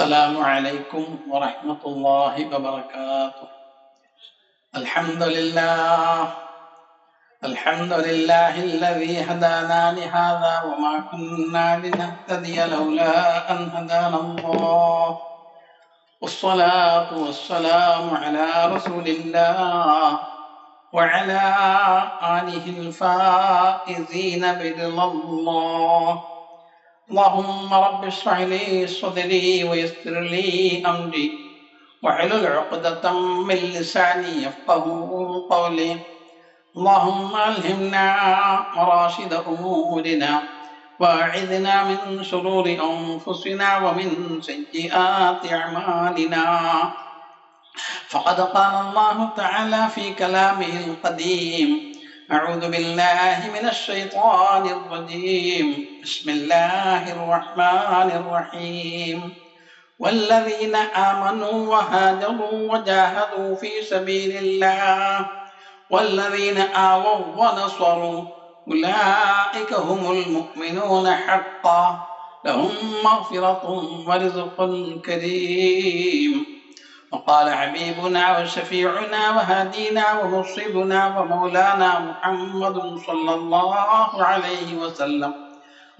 السلام عليكم ورحمة الله وبركاته. الحمد لله الذي هدانا لهذا وما كنا لنهتدي لولا أن هدانا الله، والصلاة والسلام على رسول الله وعلى آله الفائزين برضا الله. اللهم رب اشرح لي صدري ويسر لي أمري واحلل عقدة من لساني يفقهوا قولي. اللهم ألهمنا مراشد أمورنا واعذنا من شرور أنفسنا ومن سيئات أعمالنا. فقد قال الله تعالى في كلامه القديم: أعوذ بالله من الشيطان الرجيم، بسم الله الرحمن الرحيم. والذين آمنوا وهاجروا وجاهدوا في سبيل الله والذين آووا ونصروا أولئك هم المؤمنون حقا، لهم مغفرة ورزق كريم. وقال حبيبنا وشفيعنا وهادينا ومرشدنا ومولانا محمد صلى الله عليه وسلم: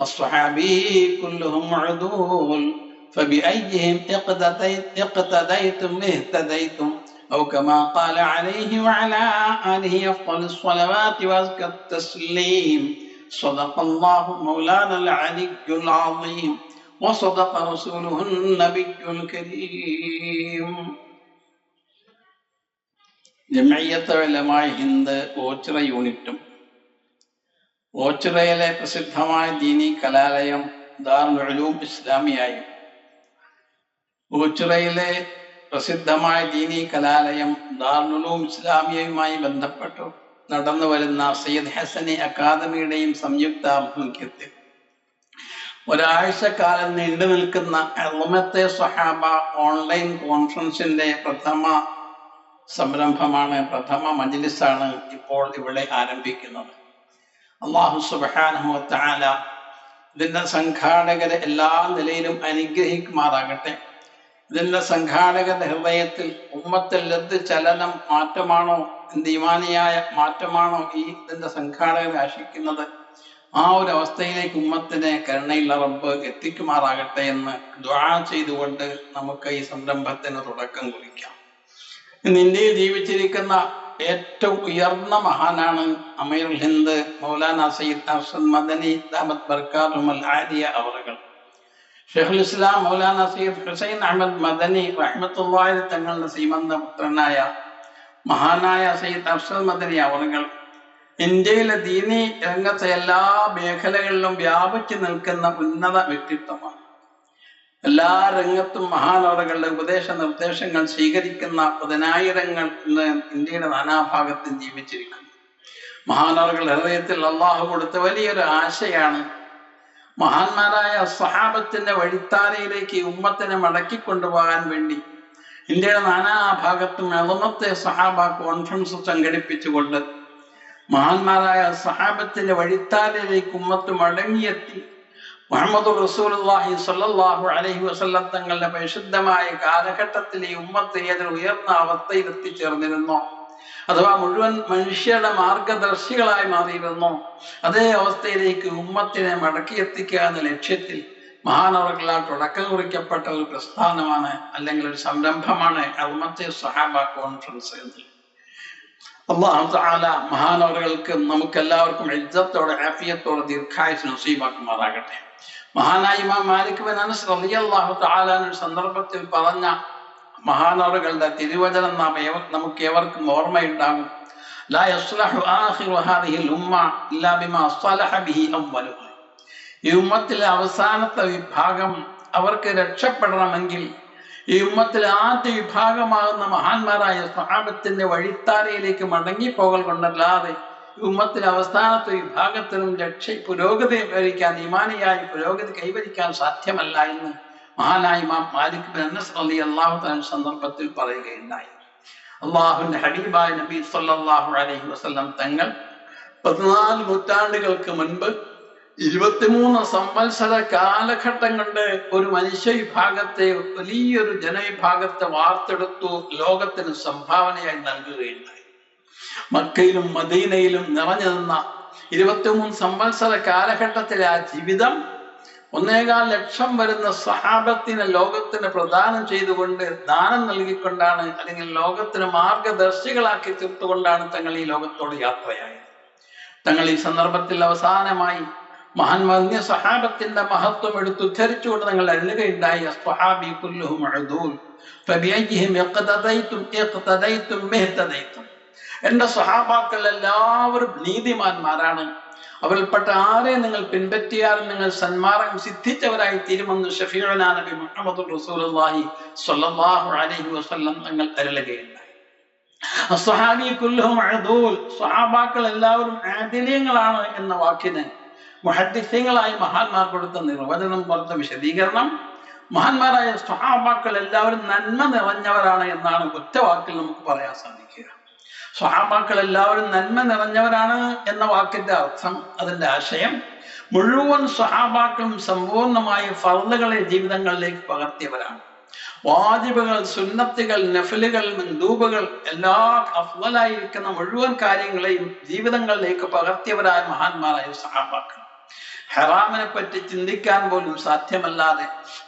الصحابي كلهم عدول، فبأيهم اقتديتم اهتديتم، أو كما قال عليه وعلى آله أفضل الصلوات وأزكى التسليم. صدق الله مولانا العلي العظيم وصدق رسوله النبي الكريم. ജംഇയ്യത്തുൽ ഉലമാ ഹിന്ദ് ഓച്ചിറ യൂണിറ്റും ഓച്ചിറയിലെ പ്രസിദ്ധമായ ദീനി കലാലയം ദാറുൽ ഉലൂം ഇസ്ലാമിയായും ഓച്ചിറയിലെ പ്രസിദ്ധമായ ദീനി കലാലയം ദാറുൽ ഉലൂം ഇസ്ലാമിയയുമായി ബന്ധപ്പെട്ടു നടന്നു വരുന്ന സയ്യിദ് ഹസനി അക്കാദമിയുടെയും സംയുക്ത ആഭിമുഖ്യത്തിൽ ഒരാഴ്ചക്കാലം നീണ്ടു നിൽക്കുന്ന അൽമത്തെ സ്വഹാബ ഓൺലൈൻ കോൺഫറൻസിന്റെ പ്രഥമ സംരംഭമാണ്, പ്രഥമ മജ്ലിസാണ് ഇപ്പോൾ ഇവിടെ ആരംഭിക്കുന്നത്. അല്ലാഹു സുബ്ഹാനഹു വ തആല ഇതിന്റെ സംഘാടകരെ എല്ലാ നിലയിലും അനുഗ്രഹിക്കുമാറാകട്ടെ. ഇതിന്റെ സംഘാടകരുടെ ഹൃദയത്തിൽ ഉമ്മത്തിൽ എന്ത് ചലനം മാറ്റമാണോ, എന്ത് ഈമാനിയായ മാറ്റമാണോ ഈ ഇതിന്റെ സംഘാടകർ ആശിക്കുന്നത്, ആ ഒരു അവസ്ഥയിലേക്ക് ഉമ്മത്തിനെ കരുണയുള്ള റബ്ബ് എത്തിക്കുമാറാകട്ടെ എന്ന് ദുആ ചെയ്തുകൊണ്ട് നമുക്ക് ഈ സംരംഭത്തിന് തുടക്കം കുറിക്കാം. ഇന്ന് ഇന്ത്യയിൽ ജീവിച്ചിരിക്കുന്ന ഏറ്റവും ഉയർന്ന മഹാനാണ് അമീറുൽ ഹിന്ദ് മൗലാന സയ്യിദ് അർഷദ് മദനി ദാമത്ത് ബർക്കാത്തുൽ ആലിയ അവറുകൾ. ഷെയ്ഖുൽ ഇസ്ലാം മൗലാന സയ്യിദ് ഹുസൈൻ അഹ്മദ് മദനി റഹ്മത്തുള്ളാഹി തങ്ങളുടെ ശ്രീമന്ത പുത്രനായ മഹാനായ സയ്യിദ് അർഷദ് മദനി അവറുകൾ ഇന്ത്യയിലെ ദീനി രംഗത്തെ എല്ലാ മേഖലകളിലും വ്യാപിച്ചു നിൽക്കുന്ന ഉന്നത വ്യക്തിത്വമാണ്. എല്ലാ രംഗത്തും മഹാനവറുകളുടെ ഉപദേശ നിർദ്ദേശങ്ങൾ സ്വീകരിക്കുന്ന പതിനായിരങ്ങൾ ഇന്ന് ഇന്ത്യയുടെ നാനാഭാഗത്തും ജീവിച്ചിരിക്കുന്നു. മഹാനവറുകളുടെ ഹൃദയത്തിൽ അള്ളാഹു കൊടുത്ത വലിയൊരു ആശയാണ് മഹാന്മാരായ സ്വഹാബത്തിന്റെ വഴിത്താരയിലേക്ക് ഉമ്മത്തിനെ മടക്കിക്കൊണ്ടുപോകാൻ വേണ്ടി ഇന്ത്യയുടെ നാനാഭാഗത്തും എളമത്തെ സ്വഹാബ കോൺഫറൻസ് സംഘടിപ്പിച്ചുകൊണ്ട് മഹാന്മാരായ സ്വഹാബത്തിന്റെ വഴിത്താരയിലേക്ക് ഉമ്മത്ത് മടങ്ങിയെത്തി മുഹമ്മദ് റസൂലുള്ളാഹി സ്വല്ലല്ലാഹു അലൈഹി വസല്ലം തങ്ങളുടെ പരിശുദ്ധമായ കാലഘട്ടത്തിൽ ഈ ഉമ്മത്ത് ഏതൊരു ഉയർന്ന അവസ്ഥയിൽ എത്തിച്ചേർന്നിരുന്നോ, അഥവാ മുഴുവൻ മനുഷ്യരുടെ മാർഗദർശികളായി മാറിയിരുന്നോ, അതേ അവസ്ഥയിലേക്ക് ഉമ്മത്തിനെ മടക്കിയെത്തിക്കുക എന്ന ലക്ഷ്യത്തിൽ മഹാനവറുകളാൽ തുടക്കം കുറിക്കപ്പെട്ട ഒരു പ്രസ്ഥാനമാണ്, അല്ലെങ്കിൽ ഒരു സംരംഭമാണ് അൽമത്തെ സ്വഹാബ കോൺഫറൻസ് എന്ന്. അല്ലാഹു തആല മഹാനവറുകൾക്ക് നമുക്കെല്ലാവർക്കും ഇജ്ജത്തോടെ ആഫിയത്തോടെ ദീർഘായുസ്സ് നസീബാക്കുമാറാകട്ടെ. മഹാനായ ഇമാം മാലിക് ബിൻ അനസ് റളിയല്ലാഹു തആല ഒരു സന്ദർഭത്തിൽ പറഞ്ഞ മഹാനവറുകളുടെ തിരുവചനം നമുക്ക് ഏവർക്കും ഓർമ്മയുണ്ടാകും: ലാ യസ്ലഹു ആഖിറു ഹാദിഹിൽ ഉമ്മ ഇല്ലാ ബിമാ സ്വലഹ ബിഹി അവ്വലുഹ. ഈ ഉമ്മത്തിലെ അവസാനത്തെ വിഭാഗം അവർക്ക് രക്ഷപ്പെടണമെങ്കിൽ ഈ ഉമ്മത്തിലെ ആദ്യ വിഭാഗമാകുന്ന മഹാന്മാരായ സ്വഹാബത്തിന്റെ വഴിത്താരയിലേക്ക് മടങ്ങിപ്പോകൽ കൊണ്ടല്ലാതെ ഈ ഉമ്മത്തിലെ അവസാനത്തെ വിഭാഗത്തിനും പുരോഗതി കൈവരിക്കാൻ, ഈമാനിയായി പുരോഗതി കൈവരിക്കാൻ സാധ്യമല്ല എന്ന് മഹാനായ ഇമാം മാലിക് ബിൻ അനസ് റളിയല്ലാഹു തആല സന്ദർഭത്തിൽ പറയുകയുണ്ടായി. അള്ളാഹുവിന്റെ ഹബീബായ നബി സല്ലല്ലാഹു അലൈഹി വസല്ലം തങ്ങൾ 14 നൂറ്റാണ്ടുകൾക്ക് മുൻപ് 23 സംവത്സര കാലഘട്ടം കൊണ്ട് ഒരു മനുഷ്യ വിഭാഗത്തെ, വലിയൊരു ജനവിഭാഗത്തെ വാർത്തെടുത്തു ലോകത്തിന് സംഭാവനയായി നൽകുകയുണ്ടായി. മക്കയിലും മദീനയിലും നിറഞ്ഞു നിന്ന 23 സംവത്സര കാലഘട്ടത്തിലെ ആ ജീവിതം 1.25 ലക്ഷം വരുന്ന സഹാബത്തിനെ ലോകത്തിന് പ്രദാനം ചെയ്തുകൊണ്ട്, ദാനം നൽകിക്കൊണ്ടാണ്, അല്ലെങ്കിൽ ലോകത്തിന് മാർഗദർശികളാക്കി തീർത്തുകൊണ്ടാണ് തങ്ങൾ ഈ ലോകത്തോട് യാത്രയായത്. തങ്ങൾ ഈ സന്ദർഭത്തിൽ അവസാനമായി മഹാന്മാന്യ സഹാബത്തിന്റെ മഹത്വം എടുത്തുദ്ധരിച്ചുകൊണ്ട് തങ്ങൾ അരുളുകയുണ്ടായി, അസ്വഹാബി കുല്ലുഹും ഉദൂൽ ഫബിഅയ്യിഹിം ഇഖ്തദൈതും ഇഖ്തദൈതും ബിഹ്തദൈതും. എന്റെ സഹാബാക്കൾ എല്ലാവരും നീതിമാന്മാരാണ്, അവരിൽപ്പെട്ട ആരെ നിങ്ങൾ പിൻപറ്റിയാൽ നിങ്ങൾ സന്മാർഗം സിദ്ധിച്ചവരായി തീരുമെന്ന് ഷഫീഉനാ നബി മുഹമ്മദ് റസൂലുള്ളാഹി സ്വല്ലല്ലാഹു അലൈഹി വസല്ലം തങ്ങൾ അരുളുകയുണ്ടായി. അസ്വഹാബി കുല്ലുഹും ഉദൂൽ, സ്വഹാബാക്കൾ എല്ലാവരും ആദിലീങ്ങളാണ് എന്ന വാക്കിന് മുഹദ്ദിസീങ്ങളായ മഹാന്മാർ കൊടുത്ത നിർവചനം, കൊടുത്ത വിശദീകരണം, മഹാന്മാരായ സ്വഹാബാക്കൾ എല്ലാവരും നന്മ നിറഞ്ഞവരാണ് എന്നാണ് ഒറ്റ വാക്കിൽ നമുക്ക് പറയാൻ സാധിക്കുക. സ്വഹാബാക്കൾ എല്ലാവരും നന്മ നിറഞ്ഞവരാണ് എന്ന വാക്കിന്റെ അർത്ഥം, അതിന്റെ ആശയം, മുഴുവൻ സ്വഹാബാക്കളും സമ്പൂർണമായ ഫർളുകളെ ജീവിതങ്ങളിലേക്ക് പകർത്തിയവരാണ്. വാജിബുകൾ, സുന്നത്തുകൾ, നഫലുകൾ, മൻദൂബുകൾ, എല്ലാ അഫ്ളലായിരിക്കുന്ന മുഴുവൻ കാര്യങ്ങളെയും ജീവിതങ്ങളിലേക്ക് പകർത്തിയവരായ മഹാന്മാരായ സ്വഹാബാക്കൾ. ഹറാമിനെ പറ്റി ചിന്തിക്കാൻ പോലും സാധ്യമല്ലാതെ,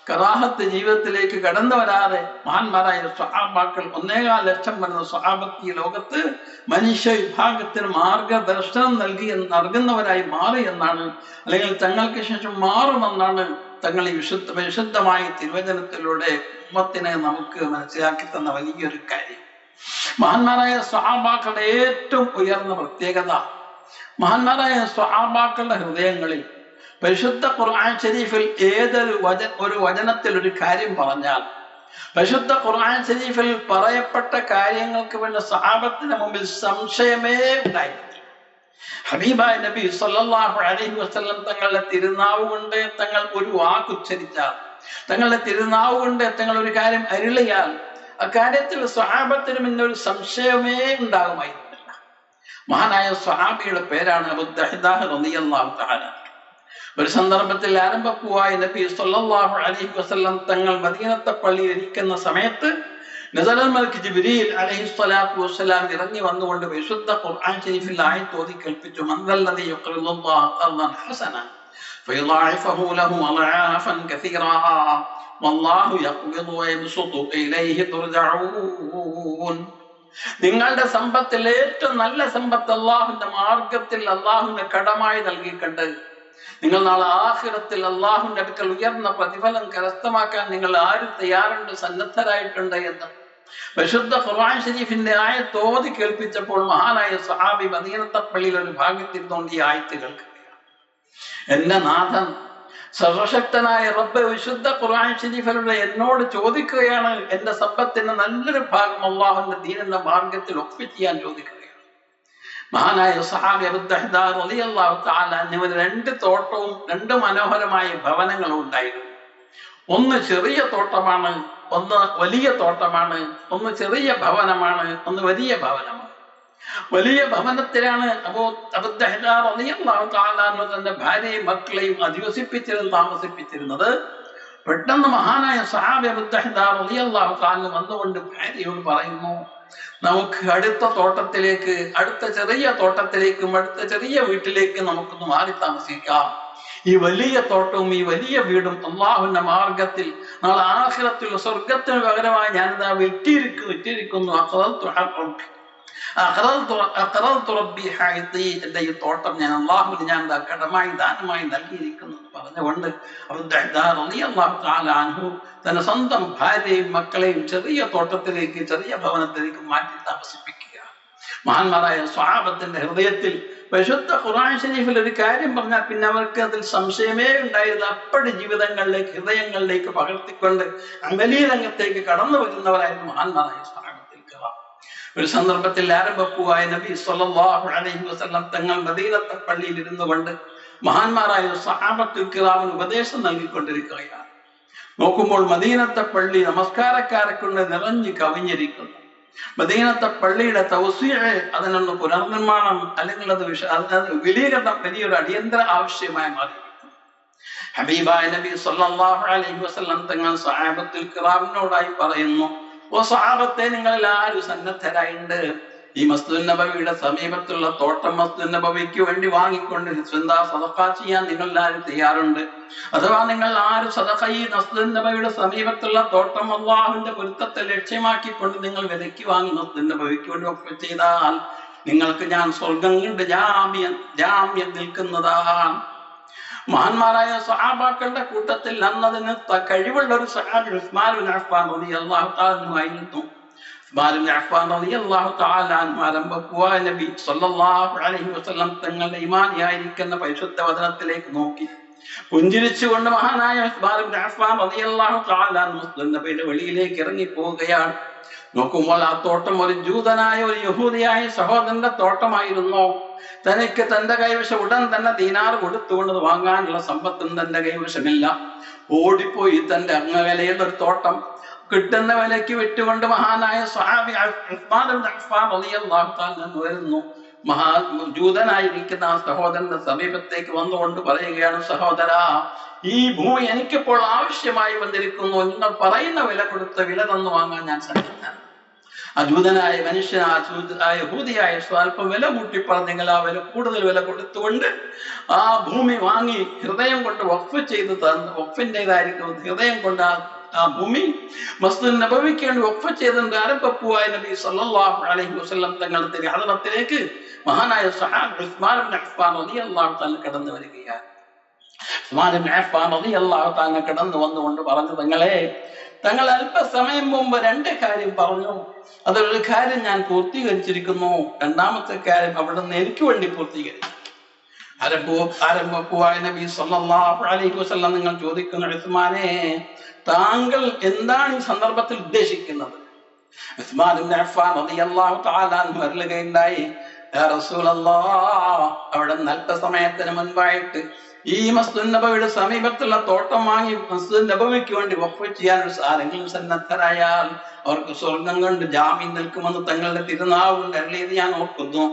കറാഹത്ത് ജീവിതത്തിലേക്ക് കടന്നു വരാതെ മഹാന്മാരായ സ്വഹാബാക്കൾ 1.25 ലക്ഷം വരുന്ന സ്വഹാബത്ത് ലോകത്ത് മനുഷ്യ വിഭാഗത്തിന് മാർഗദർശനം നൽകുന്നവരായി മാറി എന്നാണ്, അല്ലെങ്കിൽ തങ്ങൾക്ക് ശേഷം മാറുമെന്നാണ് തങ്ങൾ ഈ വിശുദ്ധമായ തിരുവചനത്തിലൂടെ ഉമ്മത്തിനെ നമുക്ക് മനസ്സിലാക്കി തന്ന വലിയൊരു കാര്യം. മഹാന്മാരായ സ്വഹാബാക്കളുടെ ഏറ്റവും ഉയർന്ന പ്രത്യേകത, മഹാന്മാരായ സ്വഹാബാക്കളുടെ ഹൃദയങ്ങളിൽ പരിശുദ്ധ ഖുർആൻ ഷരീഫിൽ ഒരു വചനത്തിൽ ഒരു കാര്യം പറഞ്ഞാൽ, പരിശുദ്ധ ഖുർആൻ ഷരീഫിൽ പറയപ്പെട്ട കാര്യങ്ങൾക്ക് വേണ്ട സ്വഹാബത്തിന് മുമ്പിൽ സംശയമേ ഉണ്ടായിരുന്നില്ല. ഹബീബായ നബി സല്ലല്ലാഹു അലൈഹി വസല്ലം തങ്ങളുടെ തിരുനാവ് കൊണ്ട് തങ്ങൾ ഒരു വാക്ക് ഉച്ചരിച്ചാൽ, തങ്ങളുടെ തിരുനാവ് കൊണ്ട് തങ്ങൾ ഒരു കാര്യം അരുളിയാൽ, അക്കാര്യത്തിൽ സ്വഹാബത്തിന് മുന്നിൽ ഒരു സംശയമേ ഉണ്ടാകുമായിരുന്നില്ല. മഹാനായ സ്വഹാബിയുടെ പേരാണ് അബൂ ദഹ്ദാ റളിയല്ലാഹു തആല. ഒരു സന്ദർഭത്തിൽ ആരംഭപ്പൂവായ നബി സല്ലല്ലാഹു അലൈഹി വസല്ലം തങ്ങൾ മദീനത്തെ പള്ളിയിൽ ഇരിക്കുന്ന സമയത്ത് നസലൽ മലക്ക് ജിബ്രീൽ അലൈഹിസ്സലാത്തു വസ്സലാം ഇറങ്ങി വന്നുകൊണ്ട് വിശുദ്ധ ഖുർആൻ ശരീഫിൽ ആയത്ത് ഓതി കേൾപ്പിച്ചു, മൻദല്ലദീ യുഖ്രിദുല്ലാഹ ഖർദൻ ഹസനൻ ഫയളാഇഫഹു ലഹു അളആഫൻ കസീറാ വല്ലാഹു യഖ്ബിദു വയബ്സുതു ഇലൈഹി തുർജഊൻ. നിങ്ങളുടെ സമ്പത്തിൽ ഏറ്റവും നല്ല സമ്പത്ത് അല്ലാഹുവിന്റെ മാർഗത്തിൽ അല്ലാഹുവിന്റെ കടമായി നൽകിയിട്ടുണ്ട്. നിങ്ങൾ നാളെ ആഖിറത്തിൽ അല്ലാഹുവിന്റെ അടുക്കൽ ഉയർന്ന പ്രതിഫലം കരസ്ഥമാക്കാൻ നിങ്ങൾ ആര് തയ്യാറുണ്ട്, സന്നദ്ധരായിട്ടുണ്ട് എന്ന് വിശുദ്ധ ഖുർആൻ ഷരീഫിന്റെ ആയത്ത് ഓതി കേൾപ്പിച്ചപ്പോൾ മഹാനായ സഹാബി മദീനത്തെ പള്ളിയിൽ ഒരു ഭാഗത്തിൽ തോണ്ടി ആയത്ത് കേൾക്കുകയാണ്. എന്റെ നാഥൻ സർവശക്തനായ റബ്ബ് വിശുദ്ധ ഖുർആൻ ഷരീഫിലൂടെ എന്നോട് ചോദിക്കുകയാണ്, എന്റെ സമ്പത്തിന്റെ നല്ലൊരു ഭാഗം അല്ലാഹുവിന്റെ ദീനിന്റെ മാർഗത്തിൽ ഒപ്പിച്ച് ചെയ്യാൻ ചോദിക്കുകയാണ്. മഹാനായ സഹാബി അബൂ ദഹ്ദാ റളിയല്ലാഹു തആല അൻഹുവിന് 2 തോട്ടവും 2 മനോഹരമായ ഭവനങ്ങളും ഉണ്ടായിരുന്നു. ഒന്ന് ചെറിയ തോട്ടമാണ്, ഒന്ന് വലിയ തോട്ടമാണ്, ഒന്ന് ചെറിയ ഭവനമാണ്, ഒന്ന് വലിയ ഭവനമാണ്. വലിയ ഭവനത്തിലാണ് അബൂ ദഹ്ദാ റളിയല്ലാഹു തആല തന്റെ ഭാര്യയും മക്കളെയും താമസിപ്പിച്ചിരുന്നത്. പെട്ടെന്ന് മഹാനായ സഹാബി അബൂ ദഹ്ദാ റളിയല്ലാഹു തആല വന്നുകൊണ്ട് ഭാര്യയോട് പറയുന്നു, നമുക്ക് അടുത്ത തോട്ടത്തിലേക്ക്, അടുത്ത ചെറിയ തോട്ടത്തിലേക്കും അടുത്ത ചെറിയ വീട്ടിലേക്ക് നമുക്കൊന്ന് മാറി താമസിക്കാം. ഈ വലിയ തോട്ടവും ഈ വലിയ വീടും അല്ലാഹുവിന്റെ മാർഗത്തിൽ നാളെ ആഖിറത്തിൽ സ്വർഗത്തിന് പകരമായി ഞാനിതാ വിറ്റിരിക്കുന്നു. എന്റെ ഈ തോട്ടം ഞാൻ അല്ലാഹുവിന് ഞാൻ കടമായി ദാനമായി നൽകിയിരിക്കുന്നു എന്ന് പറഞ്ഞുകൊണ്ട് അബൂ ദഹ്ദാ റളിയല്ലാഹു തആല അൻഹു തന്റെ സ്വന്തം ഭാര്യയും മക്കളെയും ചെറിയ തോട്ടത്തിലേക്ക്, ചെറിയ ഭവനത്തിലേക്ക് മാറ്റി താമസിപ്പിക്കുക. മഹാന്മാരായ സ്വഹാബത്തിന്റെ ഹൃദയത്തിൽ പരിശുദ്ധ ഖുർആൻ ശരീഫിൽ ഒരു കാര്യം പറഞ്ഞാൽ പിന്നെ അവർക്ക് അതിൽ സംശയമേ ഉണ്ടായിരുന്നു. അപ്പടി ജീവിതങ്ങളിലേക്ക്, ഹൃദയങ്ങളിലേക്ക് പകർത്തിക്കൊണ്ട് അമലീ രംഗത്തേക്ക് കടന്നു വരുന്നവരായിരുന്നു മഹാന്മാരായ സ്വഹാബത്തിൽ. ഒരു സന്ദർഭത്തിൽ ആരംഭപ്പൂവായ നബി സല്ലല്ലാഹു അലൈഹി വസല്ലം തങ്ങൾ മദീനത്തെ പള്ളിയിൽ ഇരുന്നു കൊണ്ട് മഹാന്മാരായ സ്വഹാബത്തുൽ കിറാമിന് ഉപദേശം നൽകിക്കൊണ്ടിരിക്കുകയാണ്. നോക്കുമ്പോൾ മദീനത്തെ പള്ളി നമസ്കാരക്കാരെ കൊണ്ട് നിറഞ്ഞു കവിഞ്ഞിരിക്കുന്നു. മദീനത്തെ പള്ളിയുടെ തൗസീഅ്, അതിനൊന്ന് പുനർനിർമ്മാണം അല്ലെങ്കിൽ അത് വിലീകരണം വലിയൊരു അടിയന്തര ആവശ്യമായി മാറി. ഹബീബായ നബി സല്ലല്ലാഹു അലൈഹി വസല്ലം തങ്ങൾ സഹാബത്തുൽ കിറാമിനോടായി പറയുന്നു, ഓ സഹാബത്തെ, നിങ്ങളിൽ ആരും സന്നദ്ധരായിട്ടുണ്ട് ഈ മസ്ജിദുൻ നബവിയുടെ സമീപത്തുള്ള തോട്ടം മസ്ജിദുൻ നബവിക്ക് വേണ്ടി വാങ്ങിക്കൊണ്ട് സദഖ ചെയ്യാൻ നിങ്ങൾ ആരും തയ്യാറുണ്ട്? അഥവാ നിങ്ങൾ ആരും സദഖ ഈ മസ്ജിദുൻ നബവിയുടെ സമീപത്തുള്ള തോട്ടം അല്ലാഹുവിന്റെ പൊരുത്തത്തെ ലക്ഷ്യമാക്കിക്കൊണ്ട് നിങ്ങൾ വിലയ്ക്ക് വാങ്ങി മസ്ജിദുൻ നബവിക്ക് വേണ്ടി വഖഫ് ചെയ്താൽ നിങ്ങൾക്ക് ഞാൻ സ്വർഗം കൊണ്ട് ജാമ്യം നിൽക്കുന്നതാണ്. മഹാന്മാരായ സഹാബാക്കളുടെ കൂട്ടത്തിൽ അന്നതിന് കഴിവുള്ള ഒരു സഹാബി ഉസ്മാൻ ബിൻ അഫ്ഫാൻ റളിയല്ലാഹു തആല അൻഹു ആയിരുന്നു. ഉസ്മാൻ ബിൻ അഫ്ഫാൻ റളിയല്ലാഹു തആല അൻഹു ആരംഭപ്പുവായ നബി സല്ലല്ലാഹു അലൈഹി വസല്ലം തങ്ങളുടെ ഈമാനിയായിരിക്കുന്ന പരിശുദ്ധ വചനത്തിലേക്ക് നോക്കി പുഞ്ചിരിച്ചുകൊണ്ട് മഹാനായ ഉസ്മാൻ ബിൻ അഫ്ഫാൻ റളിയല്ലാഹു തആല അൻഹു നബിയുടെ വെളിയിലേക്ക് ഇറങ്ങി പോവുകയാണ്. നോക്കുമ്പോൾ ആ തോട്ടം ഒരു ജൂതനായ ഒരു യഹൂദിയായ സഹോദരന്റെ തോട്ടമായിരുന്നു. തനിക്ക് തന്റെ കൈവശം ഉടൻ തന്നെ ദീനാർ കൊടുത്തുകൊണ്ട് വാങ്ങാനുള്ള സമ്പത്തും തന്റെ കൈവശമില്ല. ഓടിപ്പോയി തന്റെ അങ്ങകലയുള്ള ഒരു തോട്ടം കിട്ടുന്ന വിലയ്ക്ക് വിറ്റുകൊണ്ട് മഹാനായ സ്വഹാബി ഉസ്മാൻ ഇബ്നു അഫ്ഫാൻ റളിയല്ലാഹു തആല വരുന്നു. ജൂതനായിരിക്കുന്ന ആ സഹോദരന്റെ സമീപത്തേക്ക് വന്നുകൊണ്ട് പറയുകയാണ്, സഹോദരാ, ഈ ഭൂമി എനിക്കിപ്പോൾ ആവശ്യമായി വന്നിരിക്കുന്നു. നിങ്ങൾ പറയുന്ന വില കൊടുത്ത വില തന്നു വാങ്ങാൻ ഞാൻ സന്നദ്ധനാണ്. അജൂതനായ മനുഷ്യൻ യഹൂദിയായ സ്വല്പം വില കൂട്ടി പറഞ്ഞെങ്കിൽ ആ വില കൂടുതൽ വില കൊടുത്തുകൊണ്ട് ആ ഭൂമി വാങ്ങി ഹൃദയം കൊണ്ട് വഖഫ് ചെയ്ത് വഖഫിൻ്റെതായിരിക്കും ഹൃദയം കൊണ്ട് ആ ഭൂമി മസ്ജിദുൻ നബവിക്ക് വേണ്ടി വഖഫ് ചെയ്തുകൊണ്ട് ആരംഭപ്പുവായ നബി സല്ലല്ലാഹു അലൈഹി വസല്ലം തങ്ങളുടെ ഹദറത്തിലേക്ക് മഹാനായ സഹാബി ഉസ്മാൻ ഇബ്നു അഫ്ഫാൻ റളിയല്ലാഹു തആല കടന്നു വരികയാണ്. ഉസ്മാൻ ഇബ്നു അഫ്ഫാൻ റളിയല്ലാഹു തആല കടന്നു വന്നുകൊണ്ട് പറഞ്ഞു, തങ്ങൾ അല്പസമയം മുമ്പ് രണ്ട് കാര്യം പറഞ്ഞു. അതൊരു കാര്യം ഞാൻ പൂർത്തീകരിച്ചിരിക്കുന്നു, രണ്ടാമത്തെ കാര്യം അവിടെ നിന്ന് എനിക്ക് വേണ്ടി പൂർത്തീകരിച്ചു. ആരംഭപ്പുവായ നബി സല്ലല്ലാഹു അലൈഹി വസല്ലം നിങ്ങൾ ചോദിക്കുന്നു, ഉസ്മാനെ, താങ്കൾ എന്താണ് ഈ സന്ദർഭത്തിൽ ഉദ്ദേശിക്കുന്നത്? ഉസ്മാൻ ഇബ്നു അഫ്ഫാൻ റളിയല്ലാഹു തആല അൻഹു പറയുകയുണ്ടായി, യാ റസൂലല്ലാഹ്, അവിടെ അല്പസമയത്തിന് മുൻപായിട്ട് ഈ മസ്ജിദുൻ നബവിയുടെ സമീപത്തുള്ള തോട്ടം വാങ്ങി മസ്ജിദുൻ നബവിക്ക് വേണ്ടി വഖഫ് ചെയ്യാൻ ആരെങ്കിലും സന്നദ്ധരായാൽ അവർക്ക് സ്വർഗം കൊണ്ട് ജാമ്യം നിൽക്കുമെന്ന് തങ്ങളുടെ തിരുനാവ് കൊണ്ട് അരുളിയത് ഞാൻ ഓർക്കുന്നു.